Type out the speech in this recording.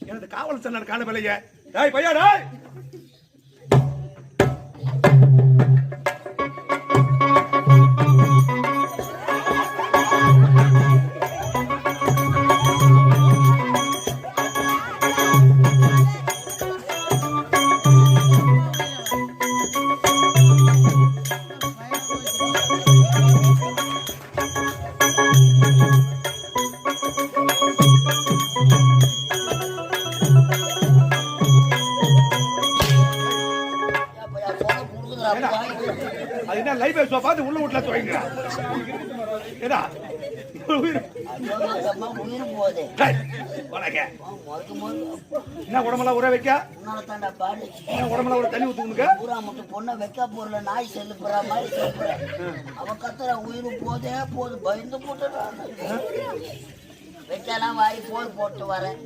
எனது காவல் சொன்ன காணவில்லையே. டேய் பையா டேய். அது என்ன லைஃப் பேசுவா பார்த்து உள்ள வீட்டுல துவங்க ஏடா என்ன உடம்பெல்லாம் உர வைக்க உடம்பெல்லாம் ஒரு தண்ணி ஊத்துங்க பொண்ணை வைக்க போறல நாய் செல்லு போற மாதிரி அவன் கத்துற உயிர் போதே போது பயந்து போட்டு வைக்கலாம் வாரி போட்டு வரேன்.